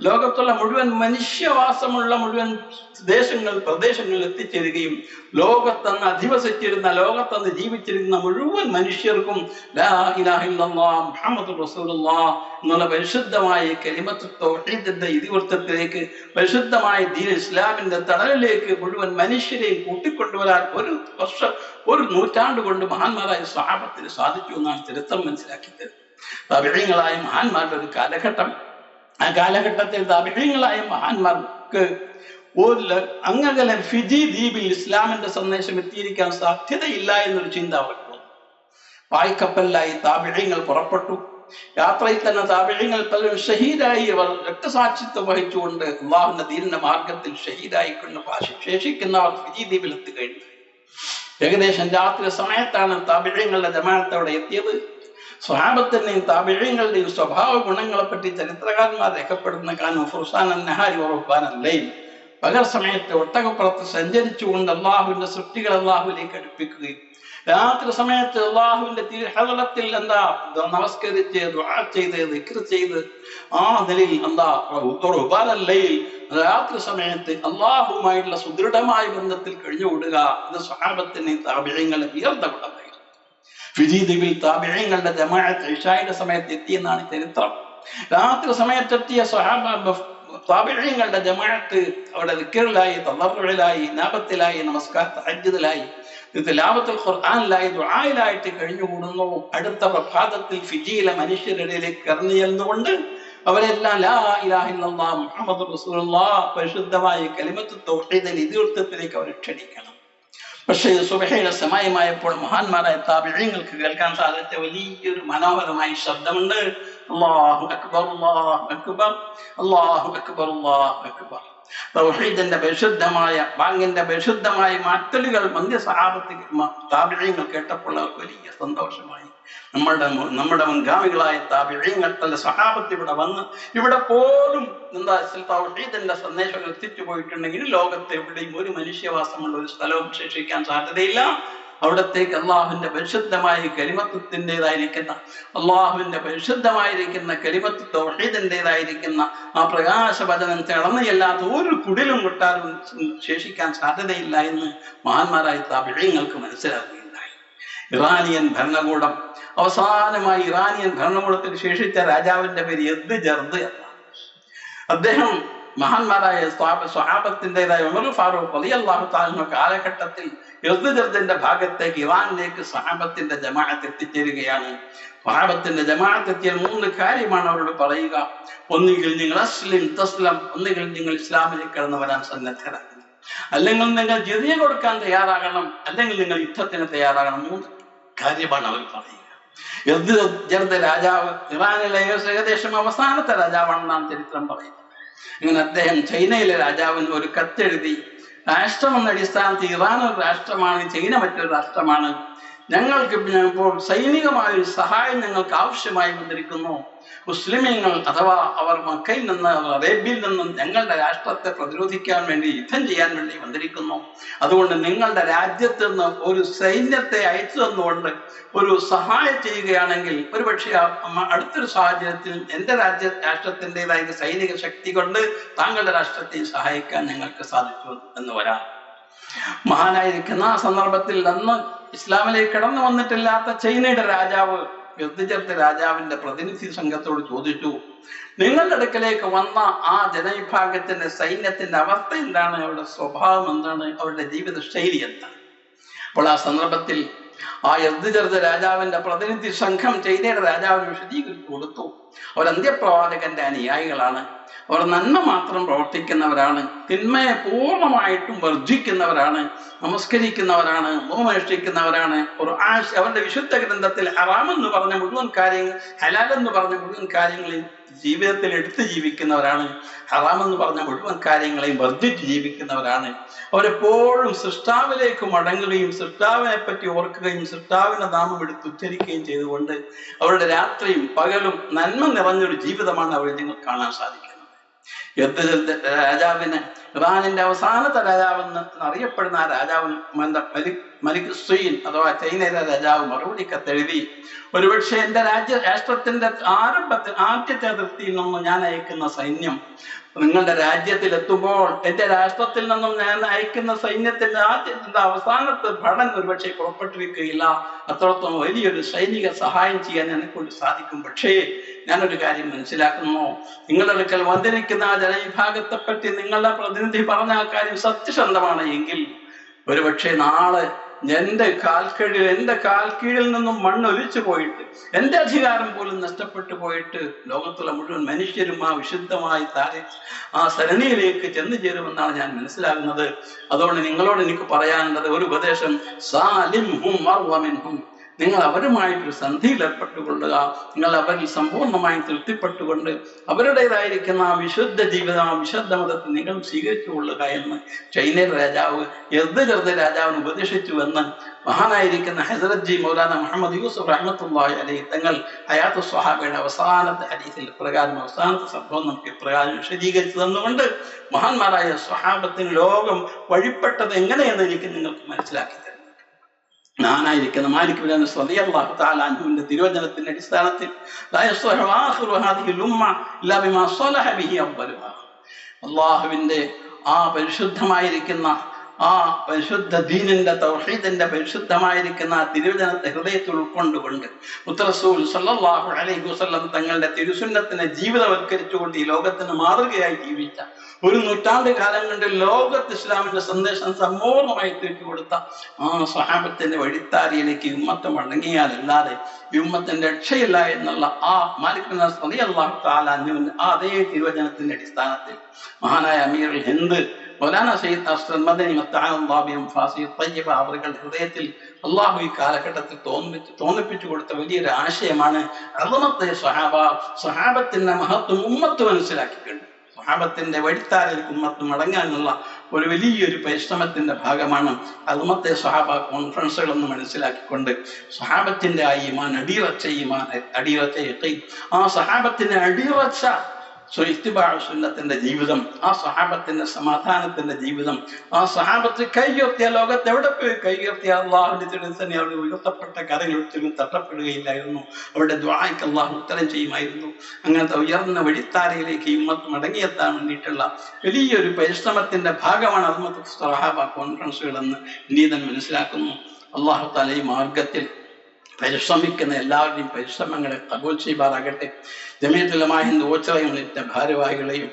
ലോകത്തുള്ള മുഴുവൻ മനുഷ്യവാസമുള്ള മുഴുവൻ പ്രദേശങ്ങളിൽ എത്തിച്ചേരുകയും ലോകത്തന്ന് അധിവസിച്ചിരുന്ന ലോകത്തന്ന് ജീവിച്ചിരുന്ന മുഴുവൻ മനുഷ്യർക്കും ലാ ഇലാഹ ഇല്ലല്ലാഹ് മുഹമ്മദുർ റസൂലുള്ളാഹ് എന്നുള്ള പരിശുദ്ധമായ കലിമത്ത് തൗഹീദിന്റെ ഇതിവൃത്തത്തിലേക്ക് പരിശുദ്ധമായ ദീൻ ഇസ്ലാമിന്റെ തണലിലേക്ക് മുഴുവൻ മനുഷ്യരെയും കൂട്ടിക്കൊണ്ടുവരാൻ ഒരു നൂറ്റാണ്ട് കൊണ്ട് മഹാന്മാരായ സ്വഹാബത്തിന് സാധിച്ചു എന്നാണ് ചരിത്രം മനസ്സിലാക്കിയത്. താബിഈങ്ങളായ മഹാന്മാരുടെ ഒരു കാലഘട്ടം, ആ കാലഘട്ടത്തിൽ താബിഈങ്ങളായ മഹാന്മാർക്ക് അങ്ങനെ ഫിജി ദ്വീപിൽ ഇസ്ലാമിന്റെ സന്ദേശം എത്തിയിരിക്കാൻ സാധ്യതയില്ല എന്നൊരു ചിന്ത അവർക്ക്. പായ്ക്കപ്പലിലായി താബിഈങ്ങൾ പുറപ്പെട്ടു. യാത്രയിൽ തന്നെ താബിഈങ്ങൾ പലരും ഷഹീദായി അവർ രക്തസാക്ഷിത്വം വഹിച്ചുകൊണ്ട് അള്ളാഹുവിന്റെ ദീനിന്റെ മാർഗത്തിൽ ഷഹീദായിക്കൊണ്ട് ശേഷിക്കുന്നവർ ഫിജി ദ്വീപിൽ എത്തിക്കഴിഞ്ഞു. ഏകദേശം രാത്രി സമയത്താണ് താബിഈങ്ങളുടെ ജമാഅത്ത് അവിടെ എത്തിയത്. സ്വഹാബത്തിന്റെയും താബിഈങ്ങളുടെയും സ്വഭാവ ഗുണങ്ങളെ പറ്റി ചരിത്രകാരന്മാർ രേഖപ്പെടുത്തുന്ന കാനും ഫുർസാനൻ നഹാരി വറുഹ്ബാനൽ ലൈൽ, പകൽ സമയത്ത് ഒട്ടകപ്പുറത്ത് സഞ്ചരിച്ചുകൊണ്ട് അള്ളാഹുവിന്റെ സൃഷ്ടികൾ അള്ളാഹുവിലേക്ക് അടുപ്പിക്കുകയും രാത്രി സമയത്ത് അള്ളാഹുവിന്റെ തിരുഹദറത്തിൽ എന്താ നമസ്കരിച്ച് ദുആ ചെയ്ത് ദിക്ർ ചെയ്ത് ആ നിലയിൽ എന്താ റുഹ്ബാനൽ ലൈൽ രാത്രി സമയത്ത് അള്ളാഹുവുമായിട്ടുള്ള സുദൃഢമായ ബന്ധത്തിൽ കഴിഞ്ഞുകൂടുക. ഇത് സ്വഹാബത്തിന്റെയും താബിഈങ്ങളുടെ ഉയർന്ന ഗുണമായിരുന്നു. ഫിജി ദ്വീപിൽ താബിഈങ്ങളുടെ ജമാഅത്ത് ഇശായുടെ സമയത്ത് എത്തിയെന്നാണ് ചരിത്രം. രാത്രി സമയത്തെത്തിയ താബിഈങ്ങളുടെ ജമാഅത്ത് അവിടെ ദിക്റിലായി, തദർറുഇലായി, ഇനാബത്തിലായി, നമസ്കാര തഹജ്ജുദിലായി, തിലാവത്തുൽ ഖുർആനിലായി, ദുആയിലായിട്ട് കഴിഞ്ഞുകൂടുന്നു. അടുത്ത പ്രഭാതത്തിൽ ഫിജിയിലെ മനുഷ്യരിടയിലേക്ക് ഇറങ്ങി ചെന്നുകൊണ്ട് അവരെല്ലാം ലാ ഇലാഹ ഇല്ലല്ലാഹ് മുഹമ്മദുർ റസൂലുള്ളാഹ് പരിശുദ്ധമായ കലിമത്ത് തൗഹീദിന്റെ ഇതിവൃത്തത്തിലേക്ക് അവരെ ക്ഷണിക്കണം. പക്ഷേ സുബഹയുടെ സമയമായപ്പോൾ മഹാന്മാരായ താബിഈങ്ങൾക്ക് കേൾക്കാൻ സാധിച്ച വലിയൊരു മനോഹരമായ ശബ്ദമുണ്ട്. അല്ലാഹു അക്ബർ, അല്ലാഹു അക്ബർ, അല്ലാഹു അക്ബർ, അല്ലാഹു അക്ബർ. തൗഹീദിന്റെ പരിശുദ്ധമായ ബാങ്കിന്റെ പരിശുദ്ധമായ മാറ്റലുകൾ മന്ത്യ സഹാബത്ത് താബിഈങ്ങൾ കേട്ടപ്പോൾ അവർക്ക് വലിയ സന്തോഷമായി. നമ്മുടെ മുൻഗാമികളായ താബിഈങ്ങൾ അല്ല സഹാബത്ത് ഇവിടെ വന്ന് ഇവിടെ പോലും എന്താ തൗഹീദിന്റെ സന്ദേശങ്ങൾ എത്തിച്ചു പോയിട്ടുണ്ടെങ്കിൽ ലോകത്ത് എവിടെയും ഒരു മനുഷ്യവാസമുള്ള ഒരു സ്ഥലവും ശേഷിക്കാൻ സാധ്യതയില്ല. അവിടത്തേക്ക് അള്ളാഹുവിന്റെ പരിശുദ്ധമായ കലിമത്തിൻ്റെതായിരിക്കുന്ന കലിമത്ത് തൗഹീദിൻ്റെതായിരിക്കുന്ന ആ പ്രകാശവചനം തിളന്നയല്ലാത്ത ഒരു കുടിലും കൊട്ടാലും ശേഷിക്കാൻ സാധ്യതയില്ല എന്ന് മഹാന്മാരായ താബിഈങ്ങൾക്ക് മനസ്സിലാക്കുകയുണ്ടായി. ഇറാനിയൻ ഭരണകൂടം അവസാനമായി ഇറാനിയൻ ഭരണകൂടത്തിൽ ശേഷിച്ച രാജാവിന്റെ പേര് യദ്ജർദ് എന്നാണ്. അദ്ദേഹം മഹാന്മാരായ സ്വഹാബത്തിൻ്റെതായ ഉമർ ഫാറൂഖ് റളിയല്ലാഹു തആല കാലഘട്ടത്തിൽ യദ്ജർദിന്റെ ഭാഗത്തേക്ക് ഇറാനിലേക്ക് സ്വഹാബത്തിന്റെ ജമാഅത്ത് എത്തിച്ചേരുകയാണ്. സ്വഹാബത്തിന്റെ ജമാഅത്ത് എത്തിയ 3 കാര്യമാണ് അവരോട് പറയുക. ഒന്നുകിൽ നിങ്ങൾ അസ്ലിം തസ്ലം, ഒന്നുകിൽ നിങ്ങൾ ഇസ്ലാമിലേക്ക് കടന്നു വരാൻ സന്നദ്ധരാകണം, അല്ലെങ്കിൽ നിങ്ങൾ ജിസിയ കൊടുക്കാൻ തയ്യാറാകണം, അല്ലെങ്കിൽ നിങ്ങൾ യുദ്ധത്തിന് തയ്യാറാകണം. 3 കാര്യമാണ് അവർ പറയുക. യദ്ജർദ് രാജാവ് ഇറാനിലെ ഏകദേശം അവസാനത്തെ രാജാവാണെന്നാണ് ചരിത്രം പറയുന്നത്. ഇങ്ങനെ അദ്ദേഹം ചൈനയിലെ രാജാവിന് ഒരു കത്തെഴുതി, രാഷ്ട്രം എന്ന അടിസ്ഥാനത്തിൽ ഇറാൻ ഒരു രാഷ്ട്രമാണ്, ചൈന മറ്റൊരു രാഷ്ട്രമാണ്, ഞങ്ങൾക്ക് ഇപ്പോൾ സൈനികമായൊരു സഹായം ഞങ്ങൾക്ക് ആവശ്യമായി വന്നിരിക്കുന്നു. മുസ്ലിമീങ്ങൾ അഥവാ അവർ മക്കയിൽ നിന്ന് അറേബ്യയിൽ നിന്നും ഞങ്ങളുടെ രാഷ്ട്രത്തെ പ്രതിരോധിക്കാൻ വേണ്ടി യുദ്ധം ചെയ്യാൻ വേണ്ടി വന്നിരിക്കുന്നു. അതുകൊണ്ട് നിങ്ങളുടെ രാജ്യത്ത് നിന്ന് ഒരു സൈന്യത്തെ അയച്ചു തന്നുകൊണ്ട് ഒരു സഹായം ചെയ്യുകയാണെങ്കിൽ ഒരുപക്ഷെ അടുത്തൊരു സാഹചര്യത്തിൽ എൻ്റെ രാഷ്ട്രത്തിൻ്റെതായ സൈനിക ശക്തി കൊണ്ട് താങ്കളുടെ രാഷ്ട്രത്തെ സഹായിക്കാൻ ഞങ്ങൾക്ക് സാധിച്ചു എന്ന് വരാം. മഹാനായിരിക്കുന്ന ആ സന്ദർഭത്തിൽ അന്ന് ഇസ്ലാമിലേക്ക് കടന്നു വന്നിട്ടില്ലാത്ത ചൈനയുടെ രാജാവ് യദ്ജർദ് രാജാവിന്റെ പ്രതിനിധി സംഘത്തോട് ചോദിച്ചു, നിങ്ങളുടെ അടുക്കലേക്ക് വന്ന ആ ജനവിഭാഗത്തിന്റെ സൈന്യത്തിന്റെ അവസ്ഥ എന്താണ്, അവരുടെ സ്വഭാവം എന്താണ്, അവരുടെ ജീവിത ശൈലി എന്താണ്? അപ്പോൾ ആ സന്ദർഭത്തിൽ ആ യദ്ജർദ് രാജാവിന്റെ പ്രതിനിധി സംഘം ചൈനയുടെ രാജാവിന് വിശദീകരിച്ചു കൊടുത്തു. അവർ അന്ത്യപ്രവാചകന്റെ അനുയായികളാണ്, അവർ നന്മ മാത്രം പ്രവർത്തിക്കുന്നവരാണ്, തിന്മയെ പൂർണ്ണമായിട്ടും വർജിക്കുന്നവരാണ്, നമസ്കരിക്കുന്നവരാണ്, നോമനുഷ്ഠിക്കുന്നവരാണ്. അവരുടെ വിശുദ്ധ ഗ്രന്ഥത്തിൽ ഹറാം എന്ന് പറഞ്ഞ മുഴുവൻ കാര്യങ്ങൾ, ഹലാൽ എന്ന് പറഞ്ഞ മുഴുവൻ കാര്യങ്ങളെയും ജീവിതത്തിൽ എടുത്ത് ജീവിക്കുന്നവരാണ്, ഹറാം എന്ന് പറഞ്ഞ മുഴുവൻ കാര്യങ്ങളെയും വർദ്ധിച്ച് ജീവിക്കുന്നവരാണ്. അവരെപ്പോഴും സൃഷ്ടാവിലേക്ക് മടങ്ങുകയും സൃഷ്ടാവിനെ പറ്റി ഓർക്കുകയും സൃഷ്ടാവിന്റെ നാമം എടുത്ത് ഉച്ചരിക്കുകയും ചെയ്തുകൊണ്ട് അവരുടെ രാത്രിയും പകലും നന്മ നിറഞ്ഞൊരു ജീവിതമാണ് അവരിൽ നിങ്ങൾ കാണാൻ സാധിക്കുന്നത്. യദ്ജർദ് രാജാവിന് ഇറാനിന്റെ അവസാനത്തെ രാജാവെന്ന് അറിയപ്പെടുന്ന ആ രാജാവിന് മലിക് സുയിൻ അഥവാ ചൈനയിലെ രാജാവ് മറുപടി കത്തെഴുതി, ഒരുപക്ഷെ എൻ്റെ രാഷ്ട്രത്തിന്റെ ആദ്യത്തെ അതിർത്തിയിൽ നിന്നും ഞാൻ അയക്കുന്ന സൈന്യം നിങ്ങളുടെ രാജ്യത്തിൽ എത്തുമ്പോൾ എൻ്റെ രാഷ്ട്രത്തിൽ നിന്നും ഞാൻ അയക്കുന്ന സൈന്യത്തിന്റെ അവസാനത്തെ ഭടൻ ഒരുപക്ഷെ പുറപ്പെട്ടിരിക്കുകയില്ല. അത്രത്തോളം വലിയൊരു സൈനിക സഹായം ചെയ്യാൻ എന്നെക്കൊണ്ട് സാധിക്കും. പക്ഷേ ഞാനൊരു കാര്യം മനസ്സിലാക്കുന്നു, നിങ്ങളുടെ അടുക്കൽ വന്നിരിക്കുന്ന ആ ജനവിഭാഗത്തെ പറ്റി നിങ്ങളുടെ പ്രതിനിധി പറഞ്ഞ ആ കാര്യം സത്യസന്ധമാണ് എങ്കിൽ ഒരുപക്ഷെ നാളെ എൻ്റെ കാൽക്കീഴിൽ നിന്നും മണ്ണൊലിച്ചു പോയിട്ട് എൻ്റെ അധികാരം പോലും നഷ്ടപ്പെട്ടു പോയിട്ട് ലോകത്തുള്ള മുഴുവൻ മനുഷ്യരും ആ വിശുദ്ധമായി ആ സരണിയിലേക്ക് ചെന്നു ചേരുമെന്നാണ് ഞാൻ മനസ്സിലാകുന്നത്. അതുകൊണ്ട് നിങ്ങളോട് എനിക്ക് പറയാനുള്ളത് ഒരു ഉപദേശം, നിങ്ങൾ അവരുമായിട്ടൊരു സന്ധിയിൽ ഏർപ്പെട്ടുകൊള്ളുക. നിങ്ങൾ അവരിൽ സമ്പൂർണ്ണമായും തൃപ്തിപ്പെട്ടുകൊണ്ട് അവരുടേതായിരിക്കുന്ന ആ വിശുദ്ധ ജീവിതം, ആ വിശുദ്ധ മതത്തെ നിങ്ങൾ സ്വീകരിച്ചു കൊള്ളുക എന്ന് ചൈനയുടെ രാജാവ് യസ്ദജർദ രാജാവിന് ഉപദേശിച്ചുവെന്ന് മഹാനായിരിക്കുന്ന ഹസ്രത്ത് ജി മൗലാന മുഹമ്മദ് യൂസുഫ് റഹ്മത്തുള്ളാഹി അലൈഹി തങ്ങൾ ഹയാത്തു സ്വഹാബയുടെ അവസാനത്തെ ഹദീസിൽ പ്രകാരം, അവസാനത്തെ സംഭവം നമുക്ക് ഇപ്രകാരം വിശദീകരിച്ചു തന്നുകൊണ്ട് മഹാന്മാരായ സ്വഹാബത്തിന് ലോകം വഴിപ്പെട്ടത് എങ്ങനെയെന്ന് എനിക്ക് നിങ്ങൾക്ക് മനസ്സിലാക്കി തരുന്നു. ഞാനായിരിക്കുന്ന മാലിക് ബിൻ അനസ് റളിയല്ലാഹു തആല അൻഹുവിന്റെ തിരുവചനത്തിന്റെ അടിസ്ഥാനത്തിൽ അള്ളാഹുവിന്റെ ആ പരിശുദ്ധമായിരിക്കുന്ന ആ പരിശുദ്ധ ദീനിന്റെ തൗഹീദിന്റെ പരിശുദ്ധമായിരിക്കുന്ന ആ തിരുവചനത്തെ ഹൃദയത്തിൽ ഉൾക്കൊണ്ടുകൊണ്ട് മുത്തറസൂൽ സല്ലല്ലാഹു അലൈഹി വസല്ലം തങ്ങളുടെ തിരുസുന്നത്തിനെ ജീവിതവൽക്കരിച്ചുകൊണ്ട് ഈ ലോകത്തിന് മാതൃകയായി ജീവിച്ച, ഒരു നൂറ്റാണ്ട് കാലം കൊണ്ട് ലോകത്ത് ഇസ്ലാമിന്റെ സന്ദേശം സമ്പൂർണ്ണമായി തീർത്തുകൊടുത്ത ആ സ്വഹാബത്തിന്റെ വഴിത്താരിയിലേക്ക് ഉമ്മത്ത് മടങ്ങിയാലല്ലാതെ ഈ ഉമ്മത്തിന്റെ രക്ഷയില്ല എന്നുള്ള ആ മാലിക് ബിൻ അനസ് റളിയല്ലാഹു തആല അൻഹുവിന്റെ അതേ തിരുവചനത്തിന്റെ അടിസ്ഥാനത്തിൽ മഹാനായ അമീറുൽ ഹിന്ദ് മൗലാന സയ്യിദ് അസ്ലം മദനി അവരുടെ ഹൃദയത്തിൽ അള്ളാഹു ഈ കാലഘട്ടത്തിൽ തോന്നിപ്പിച്ചു കൊടുത്ത വലിയൊരു ആശയമാണ് അദമത്തെ സ്വഹാബ. സ്വഹാബത്തിന്റെ മഹത്വം ഉമ്മത്ത് മനസ്സിലാക്കിയിട്ടുണ്ട്. സ്വഹാബത്തിന്റെ വഴിത്താരയിലേക്ക് ഉമ്മത്ത് മടങ്ങാനുള്ള ഒരു വലിയൊരു പരിശ്രമത്തിന്റെ ഭാഗമാണ് അദമത്തെ സ്വഹാബ കോൺഫറൻസുകൾ എന്ന് മനസ്സിലാക്കിക്കൊണ്ട് സ്വഹാബത്തിന്റെ ആ ഈമാൻ, അടിയുറച്ച യഖീൻ, ആ സ്വഹാബത്തിന്റെ അടിയുറച്ച ഇത്തിബാഉ സുന്നത്തിന്റെ ജീവിതം, ആ സ്വഹാബത്തിന്റെ സമാധാനത്തിന്റെ ജീവിതം, ആ സ്വഹാബത്ത് കൈയുയർത്തിയ ലോകത്ത് എവിടെ പോയി കൈയുയർത്തിയ അള്ളാഹുവിന്റെ തിരുസനെ അവരുടെ ഉയർത്തപ്പെട്ട കരങ്ങൾ ഒരിക്കലും തട്ടപ്പെടുകയില്ലായിരുന്നു. അവരുടെ ദുആക്ക് അള്ളാഹു ഉത്തരം ചെയ്യുമായിരുന്നു. അങ്ങനത്തെ ഉയർന്ന വഴിത്താരയിലേക്ക് ഈ ഉമ്മത്ത് മടങ്ങിയെത്താൻ വേണ്ടിയിട്ടുള്ള വലിയൊരു പരിശ്രമത്തിന്റെ ഭാഗമാണ് അദമത്ത് സ്വഹാബ കോൺഫറൻസുകൾ എന്ന് വിനീതൻ മനസ്സിലാക്കുന്നു. അള്ളാഹു തആല ഈ മാർഗത്തിൽ പരിശ്രമിക്കുന്ന എല്ലാവരുടെയും പരിശ്രമങ്ങളെ കബൂൽ ചെയ്യുമാറാകട്ടെ. ജമിയത്തുൽ ഉലമാ ഹിന്ദ് ഓച്ചിറ യൂണിറ്റിന്റെ ഭാരവാഹികളെയും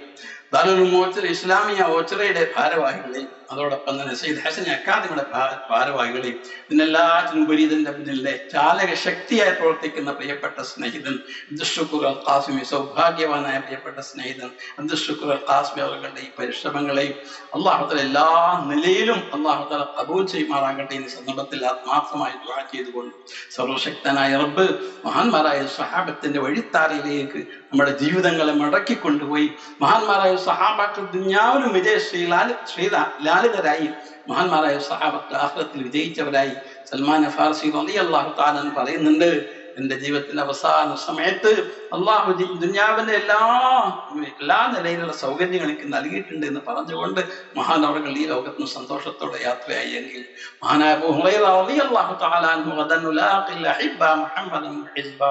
ദാറുൽ ഉലൂം ഓച്ചിറ ഇസ്ലാമിയ ഓച്ചിറയുടെ ഭാരവാഹികളെയും അതോടൊപ്പം തന്നെ സയ്യിദ് ഹസൻ അക്കാദമിയുടെ ഭാരവാഹികളെയും ഇതിനെല്ലാറ്റിനുപരി ഇതിന്റെ പിന്നിലെ ചാലക ശക്തിയായി പ്രവർത്തിക്കുന്ന പ്രിയപ്പെട്ട സ്നേഹിതൻ അബ്ദുശ്ശുക്കൂർ അൽ ഖാസിമി, സൗഭാഗ്യവാനായ പ്രിയപ്പെട്ട സ്നേഹിതൻ അബ്ദുശ്ശുക്കൂർ അൽ ഖാസിമി അവരുടെ ഈ പരിശ്രമങ്ങളെയും അള്ളാഹു തആല എല്ലാ നിലയിലും അള്ളാഹു തആല ഖബൂൽ ചെയ്യുമാറാകട്ടെ. ഈ സന്ദർഭത്തിൽ ആത്മാർത്ഥമായി ദുആ ചെയ്തുകൊണ്ട് സർവശക്തനായ റബ്ബ് മഹാന്മാരായ സ്വഹാബത്തിന്റെ വഴിത്താരയിലേക്ക് നമ്മുടെ ജീവിതങ്ങളെ മടക്കിക്കൊണ്ടുപോയി മഹാന്മാരായ സ്വഹാബാക്കൾ ദുനിയാവിലും ലാളിതരായി, മഹാന്മാരായ സ്വഹാബത്ത് ആഖിറത്തിൽ വിജയിച്ചവരായി. സൽമാൻ ഫാർസി റളിയല്ലാഹു തആല പറയുന്നുണ്ട്, എന്റെ ജീവിതത്തിന്റെ അവസാന സമയത്ത് അള്ളാഹു ദുനിയാവിന്റെ എല്ലാ നിലയിലുള്ള സൗകര്യങ്ങൾ എനിക്ക് നൽകിയിട്ടുണ്ട് എന്ന് പറഞ്ഞുകൊണ്ട് മഹാനവറുകൾ ഈ ലോകത്തിന് സന്തോഷത്തോടെ യാത്രയായി. എങ്കിൽ മഹാനായ അബൂ ഹുറൈറ റളിയല്ലാഹു തആല അൻഹു ഗദൻ ലാഖിൽ അഹിബ്ബ മുഹമ്മദൻ ഹിസ്ബ,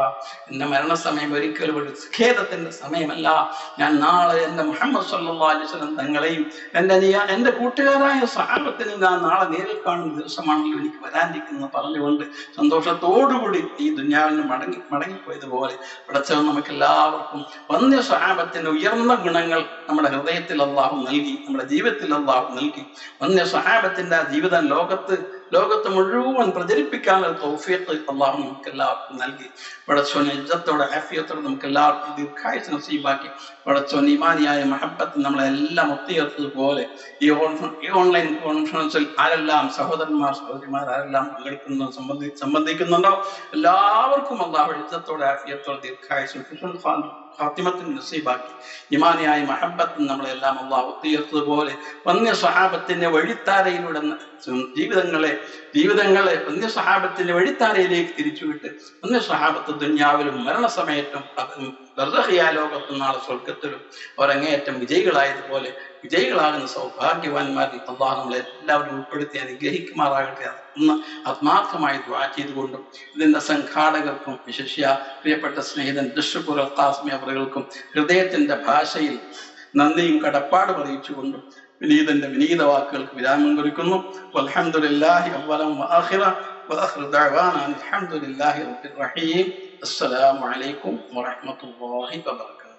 എന്റെ മരണസമയം ഒരിക്കലും ഒരു ഖേദത്തിന്റെ സമയമല്ല, ഞാൻ നാളെ എന്റെ മുഹമ്മദ് സല്ലല്ലാഹു അലൈഹി വസല്ലം തങ്ങളെയും എന്റെ കൂട്ടുകാരായ സ്വഹാബത്തിനെ ഞാൻ നാളെ നേരിൽ കാണുന്ന ദിവസമാണല്ലോ എനിക്ക് വരാനിരിക്കുന്നത് പറഞ്ഞുകൊണ്ട് സന്തോഷത്തോടുകൂടി ഈ ദുനിയാവിൽ മടങ്ങിപ്പോയതുപോലെ പടച്ചവൻ നമുക്ക് എല്ലാവർക്കും വന്യ സ്വഹാബത്തിന്റെ ഉയർന്ന ഗുണങ്ങൾ നമ്മുടെ ഹൃദയത്തിൽ അള്ളാഹു നൽകി, നമ്മുടെ ജീവിതത്തിൽ അള്ളാഹു നൽകി. വന്യ സ്വഹാബത്തിന്റെ ആ ജീവിതം ലോകത്ത് മുഴുവൻ പ്രചരിപ്പിക്കാനുള്ള തൗഫീഖ് അള്ളാഹു നമുക്ക് എല്ലാവർക്കും നൽകി. പടച്ചവൻ ഇജ്ജത്തോടെ ആഫിയത്തോടെ നമുക്ക് എല്ലാവർക്കും ദീർഘായുസ്സ് നസീബാക്കി. പടച്ചവൻ ഈമാനിയായ മഹബത്ത് നമ്മളെല്ലാം ഒത്തുചേർത്തതുപോലെ ഈ ഓൺലൈൻ കോൺഫറൻസിൽ ആരെല്ലാം സഹോദരന്മാർ ആരെല്ലാം സംബന്ധിക്കുന്നുണ്ടോ എല്ലാവർക്കും അള്ളാഹു ഇജ്ജത്തോടെ ആഫിയത്തോടെ ദീർഘായുസ്സും ഫാത്തിമത്തിന് നസീബാക്കി. ഈമാനിയായ മഹബത്ത് നമ്മളെല്ലാം അള്ളാഹു ഒത്തുചേർത്തതുപോലെ വന്യ സ്വഹാബത്തിന്റെ വഴിത്താരയിലൂടെ ജീവിതങ്ങളെ വന്യ സ്വഹാബത്തിന്റെ വഴിത്താരയിലേക്ക് തിരിച്ചുവിട്ട് വന്യ സ്വഹാബത്ത് ദുനിയാവിലും മരണസമയത്തും ബർസഖിയ ലോകത്തും നാളെ സ്വർഗത്തിലും അവരങ്ങേയറ്റം വിജയികളായതുപോലെ വിജയികളാകുന്ന സൗഭാഗ്യവാന്മാരിൽ അള്ളാഹു നമ്മളെ എല്ലാവരും ഉൾപ്പെടുത്തി അനുഗ്രഹിക്കുമാറാകട്ടെ എന്ന് ആത്മാർത്ഥമായി ദുആ ചെയ്തുകൊണ്ടും ഇതിന്റെ സംഘാടകർക്കും വിശിഷ്യ പ്രിയപ്പെട്ട സ്നേഹിതൻ അബ്ദുശ്ശുക്കൂർ അൽ ഖാസിമി അവറുകൾക്കും ഹൃദയത്തിന്റെ ഭാഷയിൽ നന്ദിയും കടപ്പാടും അറിയിച്ചുകൊണ്ടും വിനീതന്റെ വിനീത വാക്കുകൾക്ക് വിരാമം കുറിക്കുന്നു. വൽഹംദുലില്ലാഹി അവ്വലൻ വആഖിറ വആഖിറു ദഅവാനാ അൽഹംദുലില്ലാഹി റബ്ബിർ റഹീം. അസ്സലാമു അലൈക്കും വറഹ്മത്തുള്ളാഹി വബറകാതുഹു.